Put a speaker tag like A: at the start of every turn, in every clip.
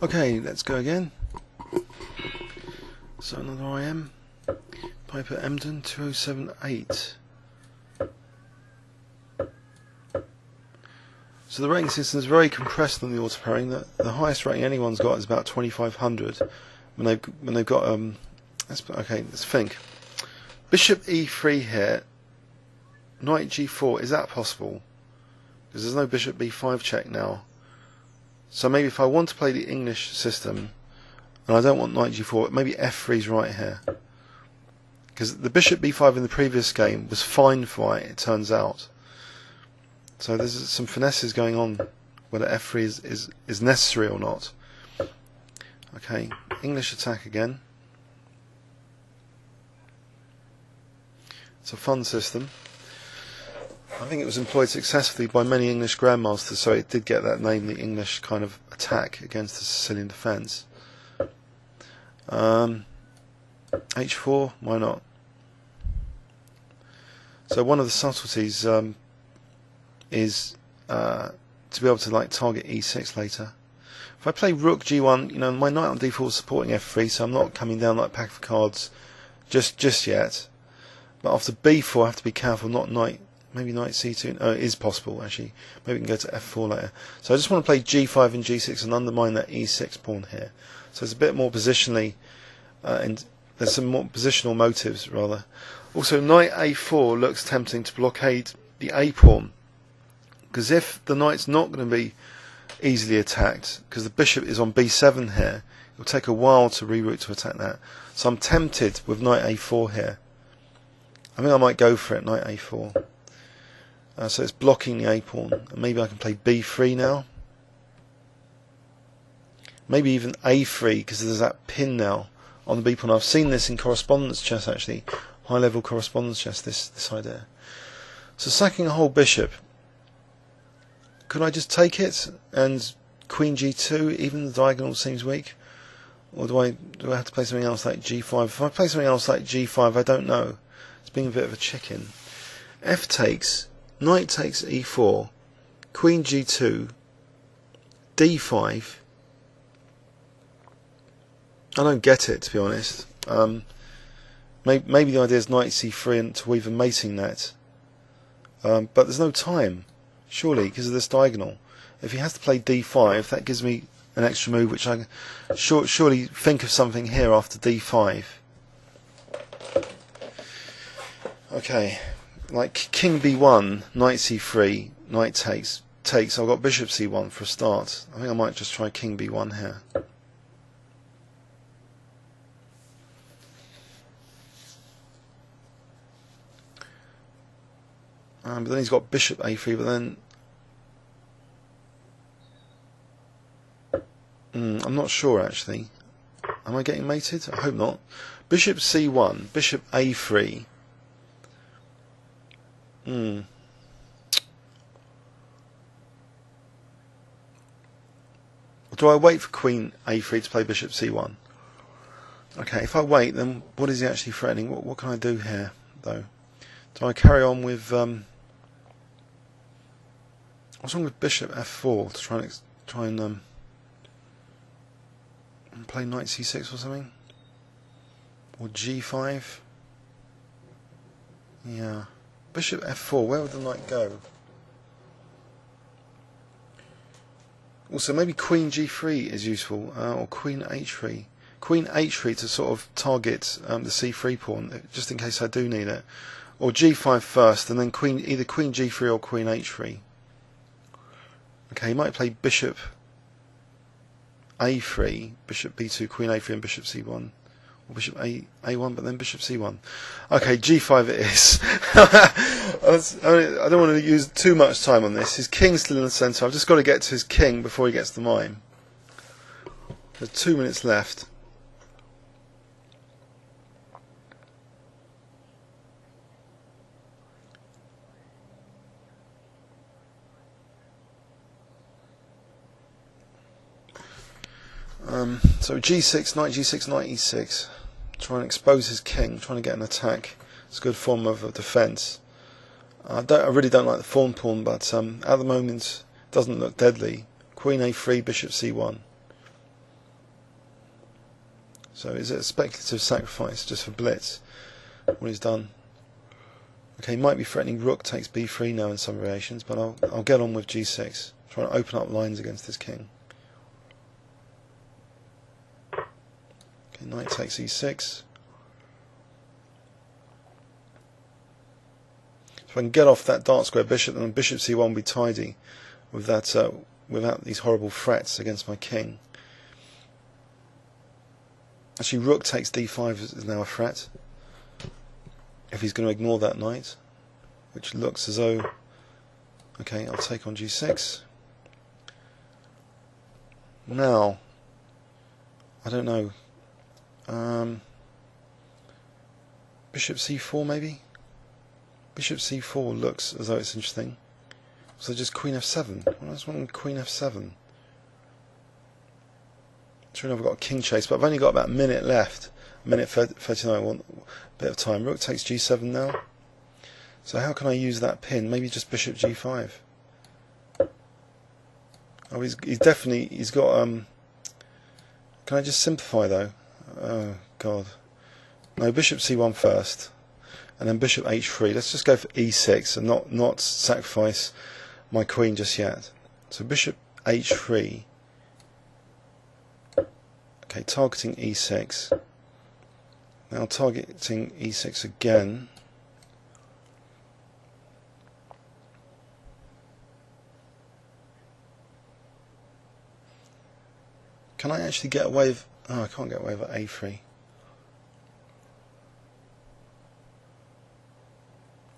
A: Okay, let's go again. So another IM, PieperEmden 2078. So the rating system is very compressed on the auto pairing. The highest rating anyone's got is about 2500. When they've got let's think. Bishop E3 here, Knight G4. Is that possible? Because there's no Bishop B5 check now. So maybe if I want to play the English system, and I don't want Knight G4, maybe F3 is right here. Because the Bishop B5 in the previous game was fine for white, it turns out. So there's some finesses going on, whether F3 is necessary or not. Okay, English attack again. It's a fun system. I think it was employed successfully by many English grandmasters, so it did get that name, the English kind of attack against the Sicilian defence. H4, why not? So one of the subtleties is to be able to target E6 later. If I play Rook G1, my knight on d4 is supporting F3, so I'm not coming down like a pack of cards just yet. But after B4, I have to be careful, not knight. Maybe knight C2. Oh, it is possible actually. Maybe we can go to F4 later. So I just want to play G5 and G6 and undermine that E6 pawn here. So it's a bit more positionally, and there's some more positional motives rather. Also, knight A4 looks tempting to blockade the A pawn, because if the knight's not going to be easily attacked, because the bishop is on B7 here, it'll take a while to reroute to attack that. So I'm tempted with knight A4 here. I think I might go for it, knight A4. So it's blocking the A pawn, and maybe I can play B3 now. Maybe even A3, because there's that pin now on the B pawn. I've seen this in correspondence chess actually, high level correspondence chess, this idea. So sacking a whole bishop. Could I just take it and Queen G2, even the diagonal seems weak? Or do I have to play something else like G5? If I play something else like G5, I don't know. It's being a bit of a chicken. F takes, knight takes E4, Queen G2, D5. I don't get it, to be honest. Maybe the idea is knight C3 and to weave a mating net. But there's no time, surely, because of this diagonal. If he has to play D5, that gives me an extra move, which I surely think of something here after D5. Okay, like King B1, Knight C3, Knight takes. I've got Bishop C1 for a start. I think I might just try King B1 here. But then he's got Bishop A3, but then I'm not sure actually. Am I getting mated? I hope not. Bishop C1, Bishop A3. Do I wait for Queen A3 to play Bishop C1? Okay, if I wait, then what is he actually threatening? What can I do here, though? Do I carry on with what's wrong with Bishop F4 to try and play Knight C6 or something, or G5? Yeah, Bishop F4. Where would the knight go? Also, maybe Queen G3 is useful, or Queen H3. Queen H3 to sort of target the C3 pawn, just in case I do need it. Or G5 first, and then either Queen G3 or Queen H3. Okay, he might play Bishop A3, Bishop B2, Queen A3, and Bishop C1. Or Bishop A1, but then Bishop C1. Okay, G5 it is. I don't want to use too much time on this. His king's still in the centre. I've just got to get to his king before he gets to mine. There's 2 minutes left. So G6, Knight G6, Knight E6. Try and expose his king, trying to get an attack. It's a good form of defence. I really don't like the fawn pawn, but at the moment it doesn't look deadly. Queen A3, Bishop C1. So is it a speculative sacrifice just for Blitz? What he's done. Okay, he might be threatening rook takes b3 now in some variations, but I'll get on with g6. Trying to open up lines against this king. Okay, knight takes e6. If I can get off that dark square bishop, then bishop c1 will be tidy with that, without these horrible threats against my king. Actually, rook takes d5 is now a threat. If he's going to ignore that knight, which looks as though... Okay, I'll take on g6. Now, I don't know. Bishop c4 maybe? Bishop c4 looks as though it's interesting. So just queen f7. Well, I just want queen f7. Sure enough, I've got a king chase, but I've only got about a minute left. A minute 39. I want a bit of time. Rook takes g7 now. So how can I use that pin? Maybe just bishop g5. Oh, he's definitely, he's got, can I just simplify though? Oh, God. No, bishop c1 first. And then bishop h3. Let's just go for e6 and not sacrifice my queen just yet. So bishop h3. Okay, targeting e6. Now targeting e6 again. Can I actually get away with... Oh, I can't get away with a3.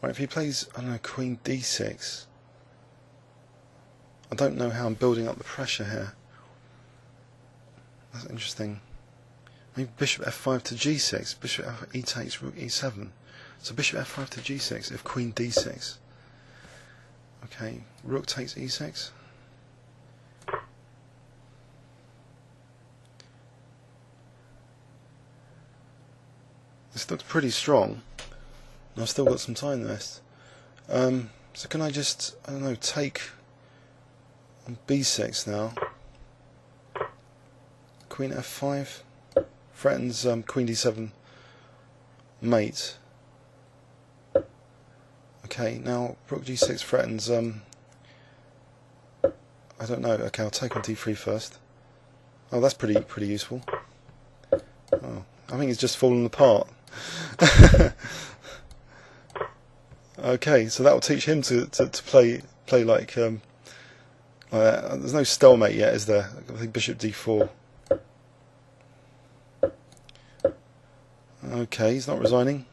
A: Right, if he plays, I don't know, queen d6. I don't know how I'm building up the pressure here. That's interesting. Maybe bishop f5 to g6. Bishop e takes rook e7. So bishop f5 to g6 if queen d6. Okay, rook takes e6. This looks pretty strong. And I've still got some time left. So can I just, I don't know, take on b6 now? Queen f5 threatens queen d7 mate. Okay, now rook g6 threatens I don't know. Okay, I'll take on d3 first. Oh, that's pretty useful. Oh, I think it's just fallen apart. Okay, so that will teach him to play like that. There's no stalemate yet, is there? I think bishop d4. Okay, he's not resigning.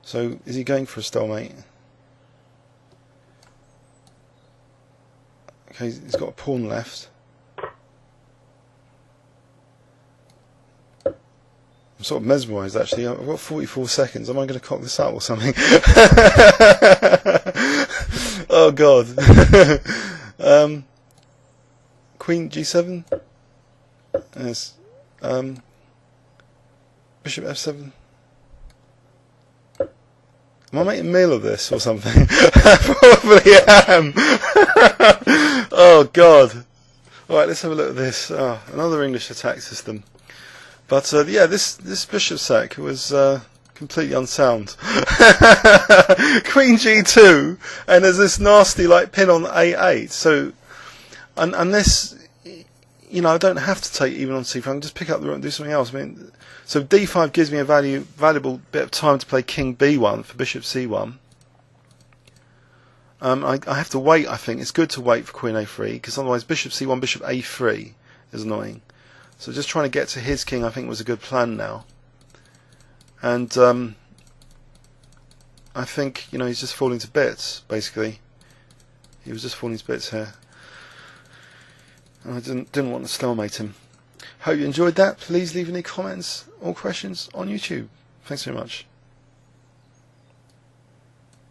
A: So is he going for a stalemate? Okay, he's got a pawn left. I'm sort of mesmerised actually. I've got 44 seconds. Am I going to cock this up or something? Oh God. Queen g7. Yes. Bishop f7. Am I making a meal of this or something? I probably am. Oh God. Alright, let's have a look at this. Oh, another English attack system. But yeah, this bishop sack was completely unsound. Queen g2, and there's this nasty like pin on a8. So, unless you know, I don't have to take even on c4. I can just pick up the rook and do something else. I mean, so d5 gives me a valuable bit of time to play king b1 for bishop c1. I have to wait. I think it's good to wait for queen a3 because otherwise bishop c1, bishop a3 is annoying. So just trying to get to his king, I think, was a good plan now. And I think, you know, he's just falling to bits, basically. He was just falling to bits here. And I didn't want to stalemate him. Hope you enjoyed that. Please leave any comments or questions on YouTube. Thanks very much.